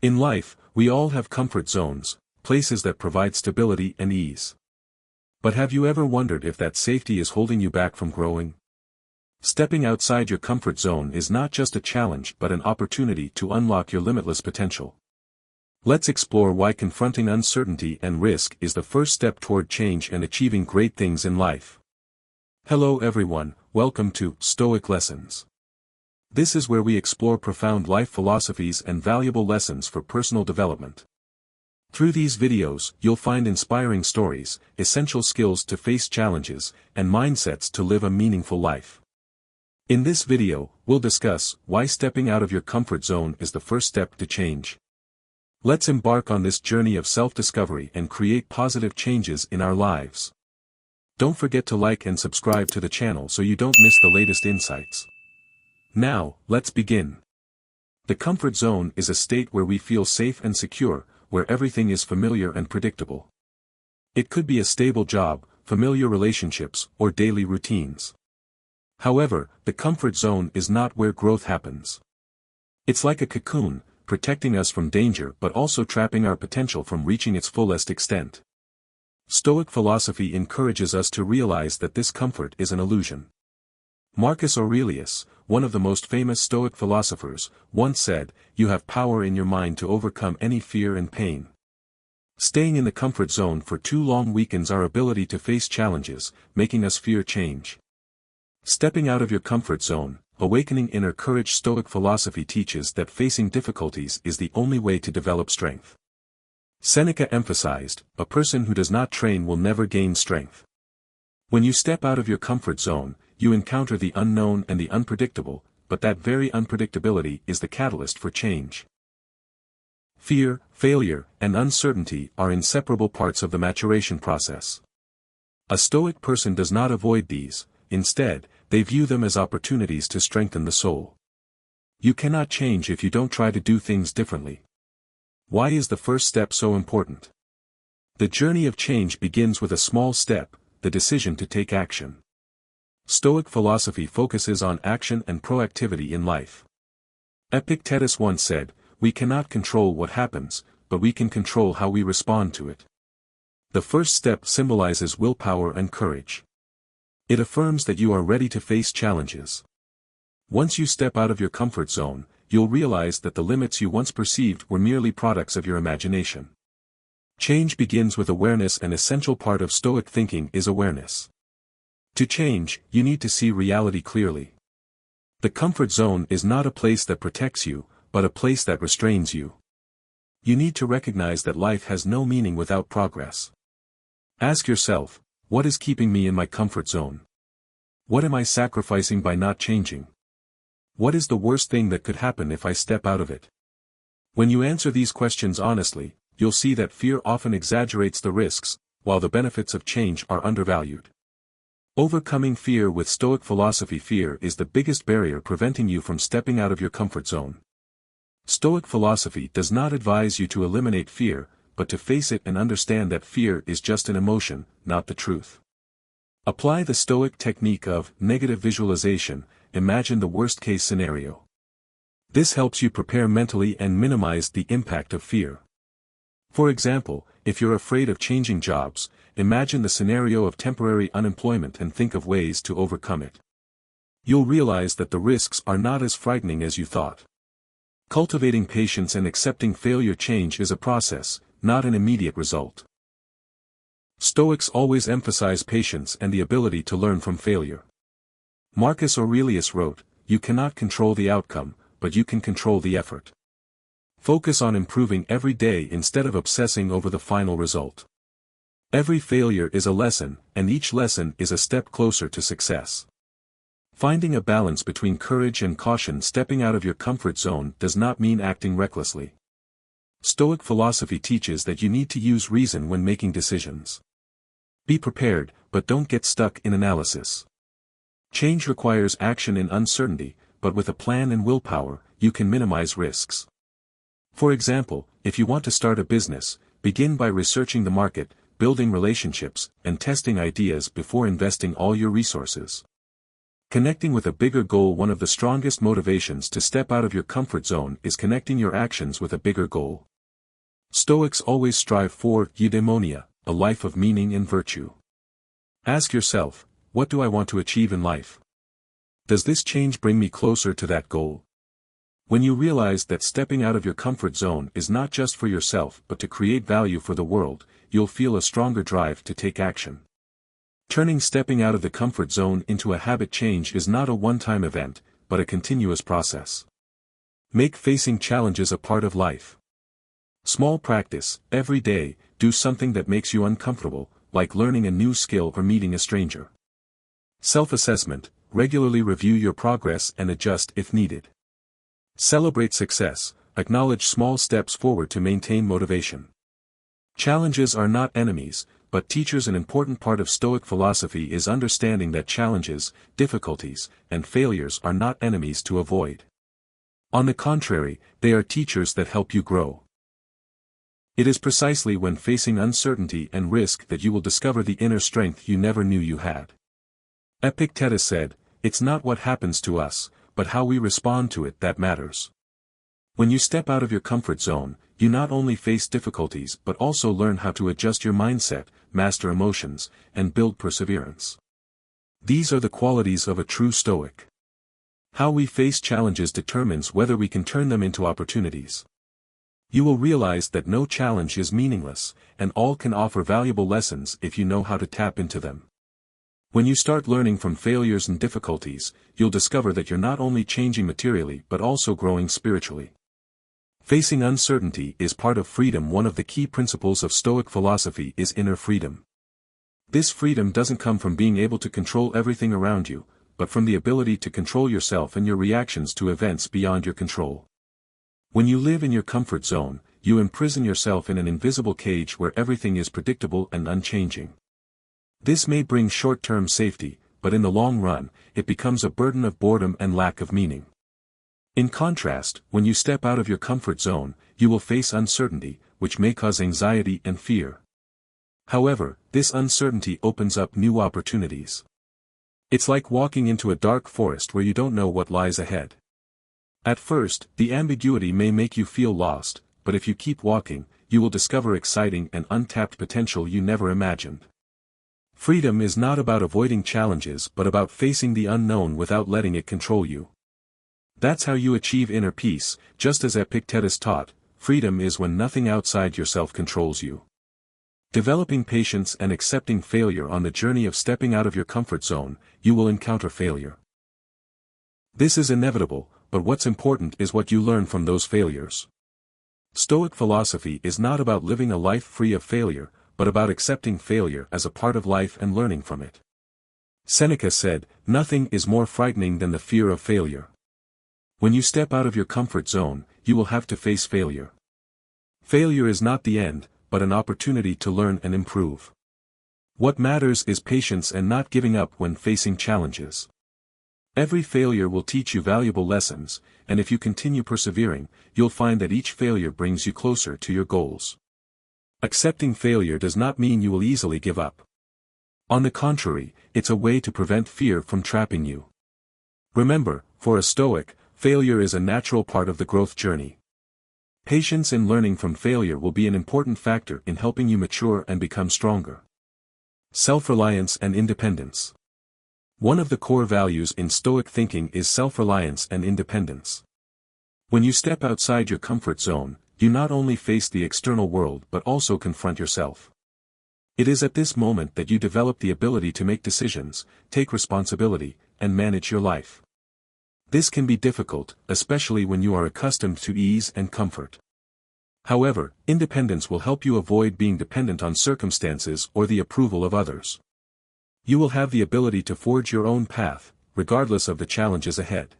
In life, we all have comfort zones, places that provide stability and ease. But have you ever wondered if that safety is holding you back from growing? Stepping outside your comfort zone is not just a challenge but an opportunity to unlock your limitless potential. Let's explore why confronting uncertainty and risk is the first step toward change and achieving great things in life. Hello everyone, welcome to Stoic Lessons. This is where we explore profound life philosophies and valuable lessons for personal development. Through these videos, you'll find inspiring stories, essential skills to face challenges, and mindsets to live a meaningful life. In this video, we'll discuss why stepping out of your comfort zone is the first step to change. Let's embark on this journey of self-discovery and create positive changes in our lives. Don't forget to like and subscribe to the channel so you don't miss the latest insights. Now, let's begin. The comfort zone is a state where we feel safe and secure, where everything is familiar and predictable. It could be a stable job, familiar relationships, or daily routines. However, the comfort zone is not where growth happens. It's like a cocoon, protecting us from danger but also trapping our potential from reaching its fullest extent. Stoic philosophy encourages us to realize that this comfort is an illusion. Marcus Aurelius, one of the most famous Stoic philosophers, once said, "You have power in your mind to overcome any fear and pain." Staying in the comfort zone for too long weakens our ability to face challenges, making us fear change. Stepping out of your comfort zone, awakening inner courage. Stoic philosophy teaches that facing difficulties is the only way to develop strength. Seneca emphasized, "A person who does not train will never gain strength." When you step out of your comfort zone, you encounter the unknown and the unpredictable, but that very unpredictability is the catalyst for change. Fear, failure, and uncertainty are inseparable parts of the maturation process. A Stoic person does not avoid these, instead, they view them as opportunities to strengthen the soul. You cannot change if you don't try to do things differently. Why is the first step so important? The journey of change begins with a small step, the decision to take action. Stoic philosophy focuses on action and proactivity in life. Epictetus once said, "We cannot control what happens, but we can control how we respond to it." The first step symbolizes willpower and courage. It affirms that you are ready to face challenges. Once you step out of your comfort zone, you'll realize that the limits you once perceived were merely products of your imagination. Change begins with awareness. An essential part of Stoic thinking is awareness. To change, you need to see reality clearly. The comfort zone is not a place that protects you, but a place that restrains you. You need to recognize that life has no meaning without progress. Ask yourself, what is keeping me in my comfort zone? What am I sacrificing by not changing? What is the worst thing that could happen if I step out of it? When you answer these questions honestly, you'll see that fear often exaggerates the risks, while the benefits of change are undervalued. Overcoming fear with Stoic philosophy. Fear is the biggest barrier preventing you from stepping out of your comfort zone. Stoic philosophy does not advise you to eliminate fear, but to face it and understand that fear is just an emotion, not the truth. Apply the Stoic technique of negative visualization. Imagine the worst-case scenario. This helps you prepare mentally and minimize the impact of fear. For example, if you're afraid of changing jobs, imagine the scenario of temporary unemployment and think of ways to overcome it. You'll realize that the risks are not as frightening as you thought. Cultivating patience and accepting failure. Change is a process, not an immediate result. Stoics always emphasize patience and the ability to learn from failure. Marcus Aurelius wrote, "You cannot control the outcome, but you can control the effort." Focus on improving every day instead of obsessing over the final result. Every failure is a lesson, and each lesson is a step closer to success. Finding a balance between courage and caution. Stepping out of your comfort zone does not mean acting recklessly. Stoic philosophy teaches that you need to use reason when making decisions. Be prepared, but don't get stuck in analysis. Change requires action in uncertainty, but with a plan and willpower, you can minimize risks. For example, if you want to start a business, begin by researching the market, building relationships, and testing ideas before investing all your resources. Connecting with a bigger goal. One of the strongest motivations to step out of your comfort zone is connecting your actions with a bigger goal. Stoics always strive for eudaimonia, a life of meaning and virtue. Ask yourself, what do I want to achieve in life? Does this change bring me closer to that goal? When you realize that stepping out of your comfort zone is not just for yourself but to create value for the world, you'll feel a stronger drive to take action. Turning stepping out of the comfort zone into a habit change is not a one-time event, but a continuous process. Make facing challenges a part of life. Small practice, every day, do something that makes you uncomfortable, like learning a new skill or meeting a stranger. Self-assessment, regularly review your progress and adjust if needed. Celebrate success, acknowledge small steps forward to maintain motivation. Challenges are not enemies, but teachers. An important part of Stoic philosophy is understanding that challenges, difficulties, and failures are not enemies to avoid. On the contrary, they are teachers that help you grow. It is precisely when facing uncertainty and risk that you will discover the inner strength you never knew you had. Epictetus said, "It's not what happens to us, but how we respond to it that matters." When you step out of your comfort zone, you not only face difficulties but also learn how to adjust your mindset, master emotions, and build perseverance. These are the qualities of a true Stoic. How we face challenges determines whether we can turn them into opportunities. You will realize that no challenge is meaningless, and all can offer valuable lessons if you know how to tap into them. When you start learning from failures and difficulties, you'll discover that you're not only changing materially but also growing spiritually. Facing uncertainty is part of freedom. One of the key principles of Stoic philosophy is inner freedom. This freedom doesn't come from being able to control everything around you, but from the ability to control yourself and your reactions to events beyond your control. When you live in your comfort zone, you imprison yourself in an invisible cage where everything is predictable and unchanging. This may bring short-term safety, but in the long run, it becomes a burden of boredom and lack of meaning. In contrast, when you step out of your comfort zone, you will face uncertainty, which may cause anxiety and fear. However, this uncertainty opens up new opportunities. It's like walking into a dark forest where you don't know what lies ahead. At first, the ambiguity may make you feel lost, but if you keep walking, you will discover exciting and untapped potential you never imagined. Freedom is not about avoiding challenges but about facing the unknown without letting it control you. That's how you achieve inner peace. Just as Epictetus taught, freedom is when nothing outside yourself controls you. Developing patience and accepting failure. On the journey of stepping out of your comfort zone, you will encounter failure. This is inevitable, but what's important is what you learn from those failures. Stoic philosophy is not about living a life free of failure, but about accepting failure as a part of life and learning from it. Seneca said, "Nothing is more frightening than the fear of failure." When you step out of your comfort zone, you will have to face failure. Failure is not the end, but an opportunity to learn and improve. What matters is patience and not giving up when facing challenges. Every failure will teach you valuable lessons, and if you continue persevering, you'll find that each failure brings you closer to your goals. Accepting failure does not mean you will easily give up. On the contrary, it's a way to prevent fear from trapping you. Remember, for a Stoic, failure is a natural part of the growth journey. Patience in learning from failure will be an important factor in helping you mature and become stronger. Self-reliance and independence. One of the core values in Stoic thinking is self-reliance and independence. When you step outside your comfort zone, you not only face the external world but also confront yourself. It is at this moment that you develop the ability to make decisions, take responsibility, and manage your life. This can be difficult, especially when you are accustomed to ease and comfort. However, independence will help you avoid being dependent on circumstances or the approval of others. You will have the ability to forge your own path, regardless of the challenges ahead.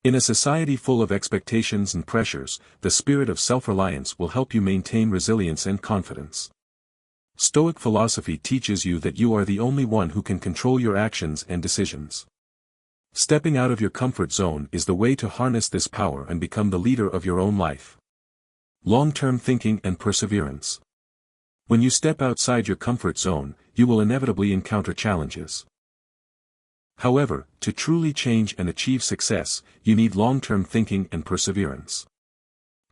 In a society full of expectations and pressures, the spirit of self-reliance will help you maintain resilience and confidence. Stoic philosophy teaches you that you are the only one who can control your actions and decisions. Stepping out of your comfort zone is the way to harness this power and become the leader of your own life. Long-term thinking and perseverance. When you step outside your comfort zone, you will inevitably encounter challenges. However, to truly change and achieve success, you need long-term thinking and perseverance.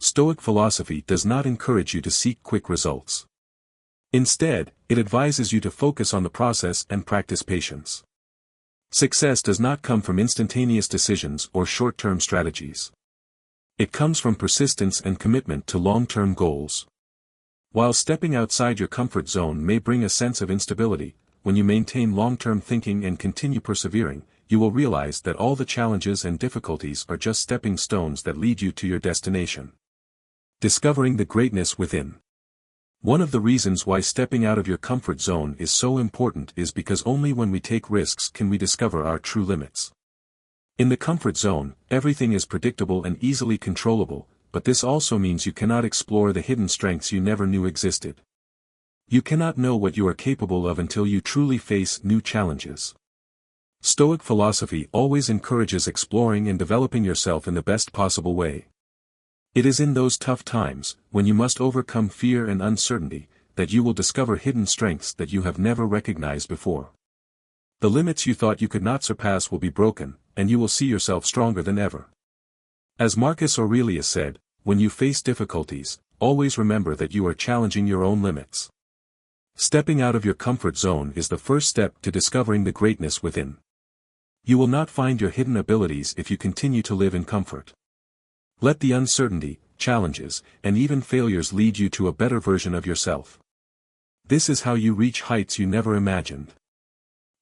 Stoic philosophy does not encourage you to seek quick results. Instead, it advises you to focus on the process and practice patience. Success does not come from instantaneous decisions or short-term strategies. It comes from persistence and commitment to long-term goals. While stepping outside your comfort zone may bring a sense of instability, when you maintain long-term thinking and continue persevering, you will realize that all the challenges and difficulties are just stepping stones that lead you to your destination. Discovering the greatness within. One of the reasons why stepping out of your comfort zone is so important is because only when we take risks can we discover our true limits. In the comfort zone, everything is predictable and easily controllable, but this also means you cannot explore the hidden strengths you never knew existed. You cannot know what you are capable of until you truly face new challenges. Stoic philosophy always encourages exploring and developing yourself in the best possible way. It is in those tough times, when you must overcome fear and uncertainty, that you will discover hidden strengths that you have never recognized before. The limits you thought you could not surpass will be broken, and you will see yourself stronger than ever. As Marcus Aurelius said, when you face difficulties, always remember that you are challenging your own limits. Stepping out of your comfort zone is the first step to discovering the greatness within. You will not find your hidden abilities if you continue to live in comfort. Let the uncertainty, challenges, and even failures lead you to a better version of yourself. This is how you reach heights you never imagined.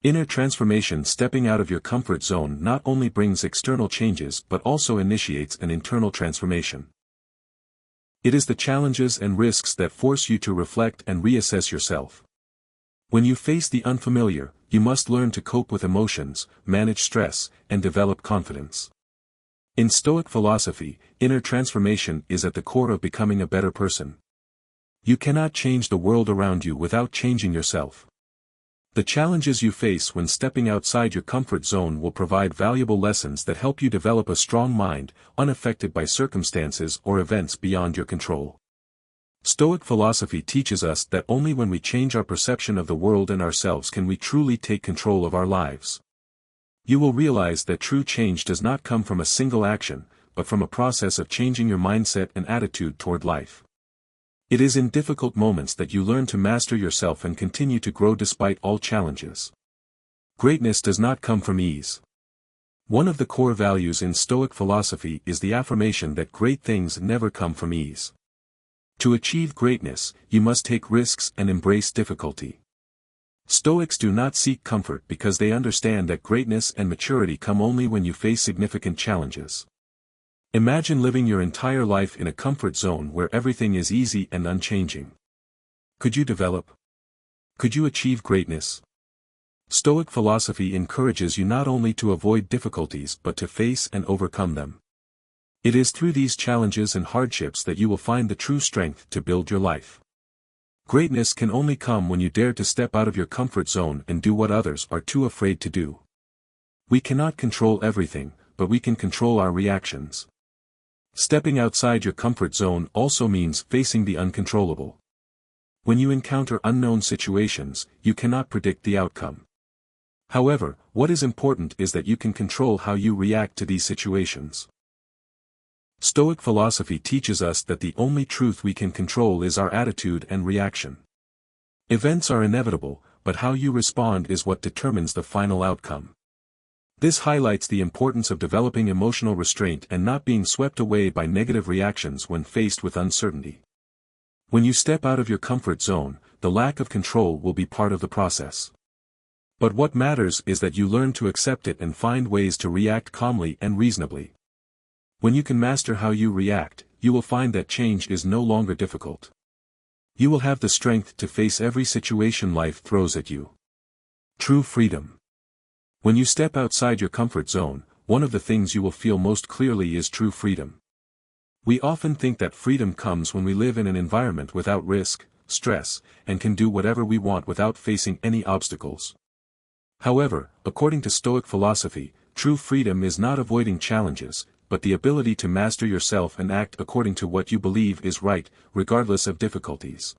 Inner transformation. Stepping out of your comfort zone not only brings external changes but also initiates an internal transformation. It is the challenges and risks that force you to reflect and reassess yourself. When you face the unfamiliar, you must learn to cope with emotions, manage stress, and develop confidence. In Stoic philosophy, inner transformation is at the core of becoming a better person. You cannot change the world around you without changing yourself. The challenges you face when stepping outside your comfort zone will provide valuable lessons that help you develop a strong mind, unaffected by circumstances or events beyond your control. Stoic philosophy teaches us that only when we change our perception of the world and ourselves can we truly take control of our lives. You will realize that true change does not come from a single action, but from a process of changing your mindset and attitude toward life. It is in difficult moments that you learn to master yourself and continue to grow despite all challenges. Greatness does not come from ease. One of the core values in Stoic philosophy is the affirmation that great things never come from ease. To achieve greatness, you must take risks and embrace difficulty. Stoics do not seek comfort because they understand that greatness and maturity come only when you face significant challenges. Imagine living your entire life in a comfort zone where everything is easy and unchanging. Could you develop? Could you achieve greatness? Stoic philosophy encourages you not only to avoid difficulties but to face and overcome them. It is through these challenges and hardships that you will find the true strength to build your life. Greatness can only come when you dare to step out of your comfort zone and do what others are too afraid to do. We cannot control everything, but we can control our reactions. Stepping outside your comfort zone also means facing the uncontrollable. When you encounter unknown situations, you cannot predict the outcome. However, what is important is that you can control how you react to these situations. Stoic philosophy teaches us that the only truth we can control is our attitude and reaction. Events are inevitable, but how you respond is what determines the final outcome. This highlights the importance of developing emotional restraint and not being swept away by negative reactions when faced with uncertainty. When you step out of your comfort zone, the lack of control will be part of the process. But what matters is that you learn to accept it and find ways to react calmly and reasonably. When you can master how you react, you will find that change is no longer difficult. You will have the strength to face every situation life throws at you. True freedom. When you step outside your comfort zone, one of the things you will feel most clearly is true freedom. We often think that freedom comes when we live in an environment without risk, stress, and can do whatever we want without facing any obstacles. However, according to Stoic philosophy, true freedom is not avoiding challenges, but the ability to master yourself and act according to what you believe is right, regardless of difficulties.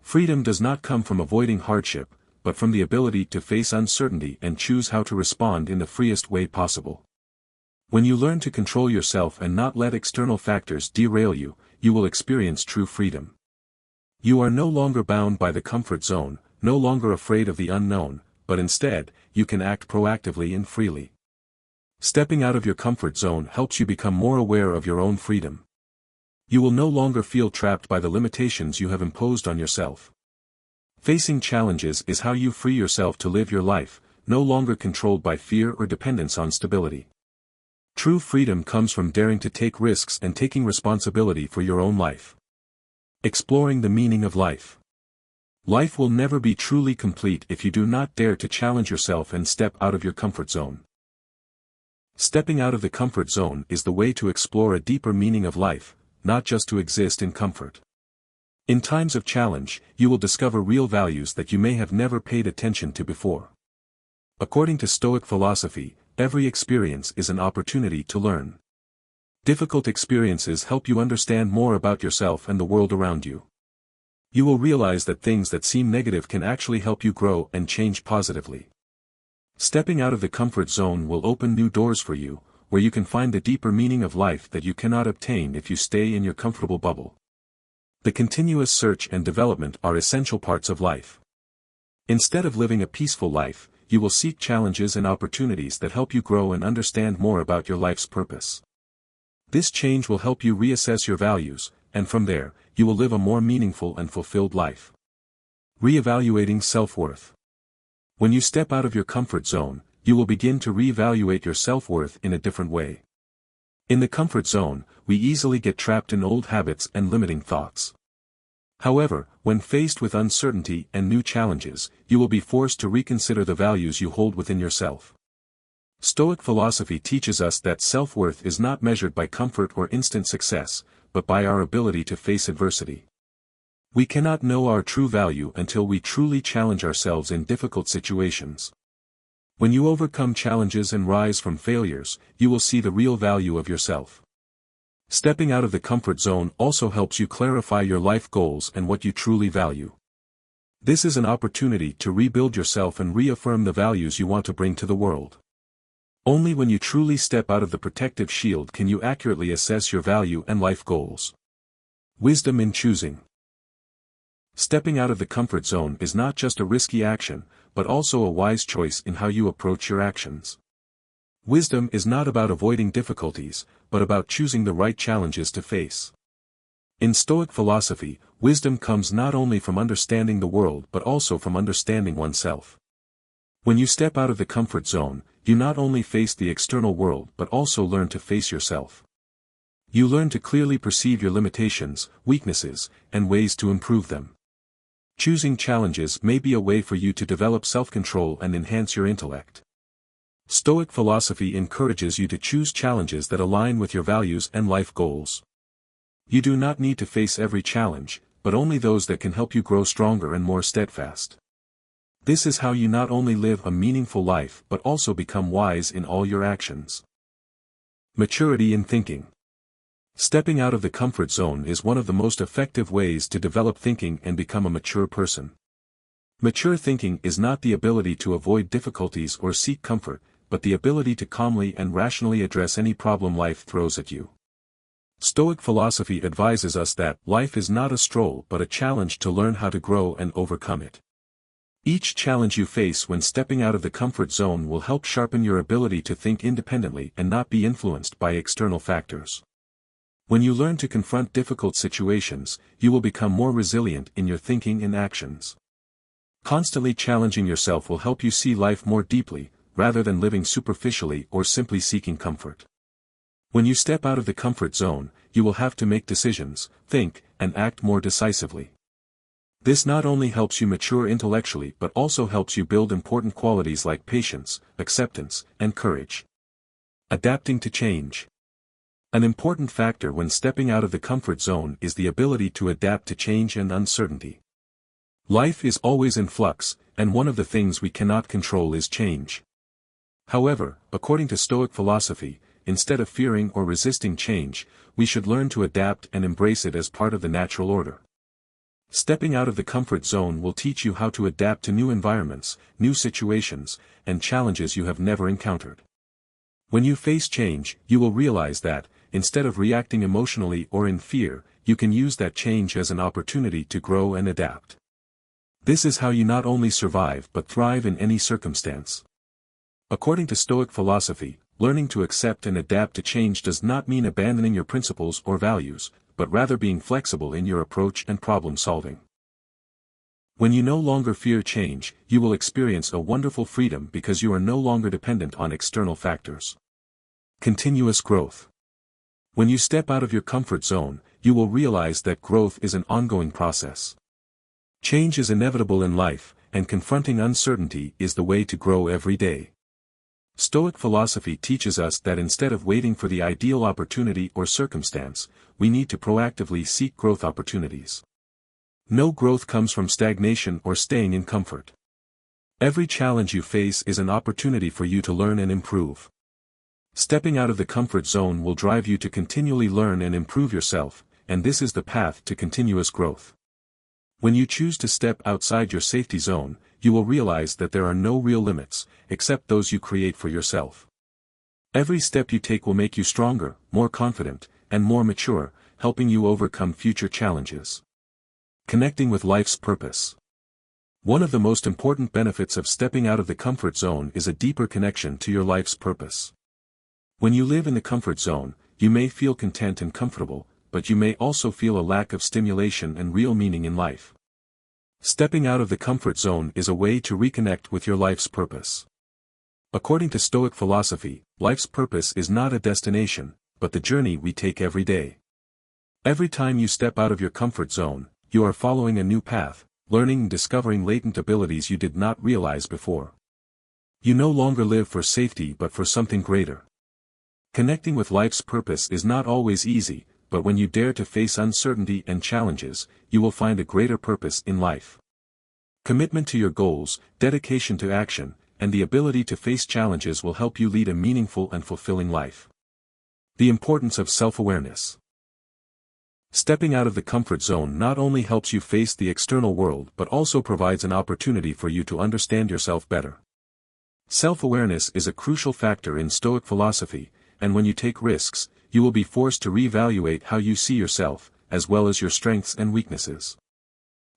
Freedom does not come from avoiding hardship, but from the ability to face uncertainty and choose how to respond in the freest way possible. When you learn to control yourself and not let external factors derail you, you will experience true freedom. You are no longer bound by the comfort zone, no longer afraid of the unknown, but instead, you can act proactively and freely. Stepping out of your comfort zone helps you become more aware of your own freedom. You will no longer feel trapped by the limitations you have imposed on yourself. Facing challenges is how you free yourself to live your life, no longer controlled by fear or dependence on stability. True freedom comes from daring to take risks and taking responsibility for your own life. Exploring the meaning of life. Life will never be truly complete if you do not dare to challenge yourself and step out of your comfort zone. Stepping out of the comfort zone is the way to explore a deeper meaning of life, not just to exist in comfort. In times of challenge, you will discover real values that you may have never paid attention to before. According to Stoic philosophy, every experience is an opportunity to learn. Difficult experiences help you understand more about yourself and the world around you. You will realize that things that seem negative can actually help you grow and change positively. Stepping out of the comfort zone will open new doors for you, where you can find the deeper meaning of life that you cannot obtain if you stay in your comfortable bubble. The continuous search and development are essential parts of life. Instead of living a peaceful life, you will seek challenges and opportunities that help you grow and understand more about your life's purpose. This change will help you reassess your values, and from there, you will live a more meaningful and fulfilled life. Reevaluating self-worth. When you step out of your comfort zone, you will begin to reevaluate your self-worth in a different way. In the comfort zone, we easily get trapped in old habits and limiting thoughts. However, when faced with uncertainty and new challenges, you will be forced to reconsider the values you hold within yourself. Stoic philosophy teaches us that self-worth is not measured by comfort or instant success, but by our ability to face adversity. We cannot know our true value until we truly challenge ourselves in difficult situations. When you overcome challenges and rise from failures, you will see the real value of yourself. Stepping out of the comfort zone also helps you clarify your life goals and what you truly value. This is an opportunity to rebuild yourself and reaffirm the values you want to bring to the world. Only when you truly step out of the protective shield can you accurately assess your value and life goals. Wisdom in choosing. Stepping out of the comfort zone is not just a risky action, but also a wise choice in how you approach your actions. Wisdom is not about avoiding difficulties, but about choosing the right challenges to face. In Stoic philosophy, wisdom comes not only from understanding the world but also from understanding oneself. When you step out of the comfort zone, you not only face the external world but also learn to face yourself. You learn to clearly perceive your limitations, weaknesses, and ways to improve them. Choosing challenges may be a way for you to develop self-control and enhance your intellect. Stoic philosophy encourages you to choose challenges that align with your values and life goals. You do not need to face every challenge, but only those that can help you grow stronger and more steadfast. This is how you not only live a meaningful life but also become wise in all your actions. Maturity in thinking. Stepping out of the comfort zone is one of the most effective ways to develop thinking and become a mature person. Mature thinking is not the ability to avoid difficulties or seek comfort, but the ability to calmly and rationally address any problem life throws at you. Stoic philosophy advises us that life is not a stroll but a challenge to learn how to grow and overcome it. Each challenge you face when stepping out of the comfort zone will help sharpen your ability to think independently and not be influenced by external factors. When you learn to confront difficult situations, you will become more resilient in your thinking and actions. Constantly challenging yourself will help you see life more deeply, rather than living superficially or simply seeking comfort. When you step out of the comfort zone, you will have to make decisions, think, and act more decisively. This not only helps you mature intellectually but also helps you build important qualities like patience, acceptance, and courage. Adapting to change. An important factor when stepping out of the comfort zone is the ability to adapt to change and uncertainty. Life is always in flux, and one of the things we cannot control is change. However, according to Stoic philosophy, instead of fearing or resisting change, we should learn to adapt and embrace it as part of the natural order. Stepping out of the comfort zone will teach you how to adapt to new environments, new situations, and challenges you have never encountered. When you face change, you will realize that, instead of reacting emotionally or in fear, you can use that change as an opportunity to grow and adapt. This is how you not only survive but thrive in any circumstance. According to Stoic philosophy, learning to accept and adapt to change does not mean abandoning your principles or values, but rather being flexible in your approach and problem solving. When you no longer fear change, you will experience a wonderful freedom because you are no longer dependent on external factors. Continuous growth. When you step out of your comfort zone, you will realize that growth is an ongoing process. Change is inevitable in life, and confronting uncertainty is the way to grow every day. Stoic philosophy teaches us that instead of waiting for the ideal opportunity or circumstance, we need to proactively seek growth opportunities. No growth comes from stagnation or staying in comfort. Every challenge you face is an opportunity for you to learn and improve. Stepping out of the comfort zone will drive you to continually learn and improve yourself, and this is the path to continuous growth. When you choose to step outside your safety zone, you will realize that there are no real limits, except those you create for yourself. Every step you take will make you stronger, more confident, and more mature, helping you overcome future challenges. Connecting with life's purpose. One of the most important benefits of stepping out of the comfort zone is a deeper connection to your life's purpose. When you live in the comfort zone, you may feel content and comfortable, but you may also feel a lack of stimulation and real meaning in life. Stepping out of the comfort zone is a way to reconnect with your life's purpose. According to Stoic philosophy, life's purpose is not a destination, but the journey we take every day. Every time you step out of your comfort zone, you are following a new path, learning and discovering latent abilities you did not realize before. You no longer live for safety but for something greater. Connecting with life's purpose is not always easy, but when you dare to face uncertainty and challenges, you will find a greater purpose in life. Commitment to your goals, dedication to action, and the ability to face challenges will help you lead a meaningful and fulfilling life. The importance of self-awareness. Stepping out of the comfort zone not only helps you face the external world but also provides an opportunity for you to understand yourself better. Self-awareness is a crucial factor in Stoic philosophy, and when you take risks, you will be forced to reevaluate how you see yourself, as well as your strengths and weaknesses.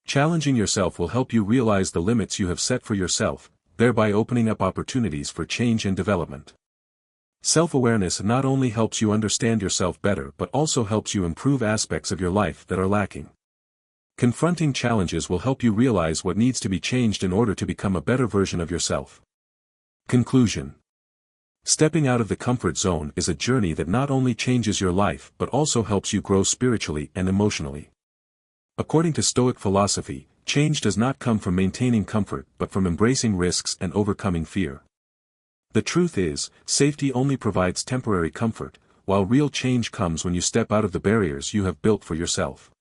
Challenging yourself will help you realize the limits you have set for yourself, thereby opening up opportunities for change and development. Self-awareness not only helps you understand yourself better but also helps you improve aspects of your life that are lacking. Confronting challenges will help you realize what needs to be changed in order to become a better version of yourself. Conclusion. Stepping out of the comfort zone is a journey that not only changes your life but also helps you grow spiritually and emotionally. According to Stoic philosophy, change does not come from maintaining comfort but from embracing risks and overcoming fear. The truth is, safety only provides temporary comfort, while real change comes when you step out of the barriers you have built for yourself.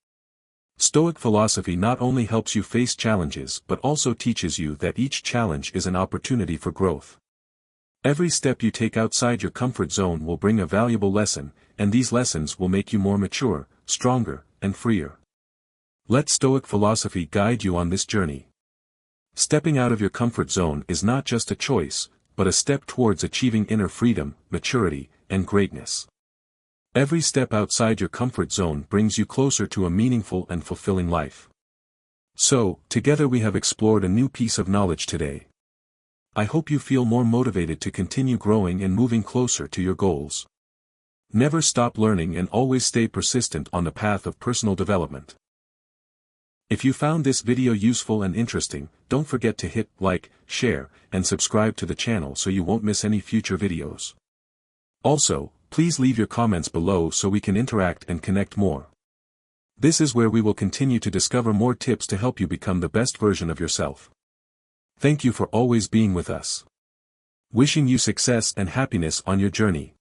Stoic philosophy not only helps you face challenges but also teaches you that each challenge is an opportunity for growth. Every step you take outside your comfort zone will bring a valuable lesson, and these lessons will make you more mature, stronger, and freer. Let Stoic philosophy guide you on this journey. Stepping out of your comfort zone is not just a choice, but a step towards achieving inner freedom, maturity, and greatness. Every step outside your comfort zone brings you closer to a meaningful and fulfilling life. So, together we have explored a new piece of knowledge today. I hope you feel more motivated to continue growing and moving closer to your goals. Never stop learning and always stay persistent on the path of personal development. If you found this video useful and interesting, don't forget to hit like, share, and subscribe to the channel so you won't miss any future videos. Also, please leave your comments below so we can interact and connect more. This is where we will continue to discover more tips to help you become the best version of yourself. Thank you for always being with us. Wishing you success and happiness on your journey.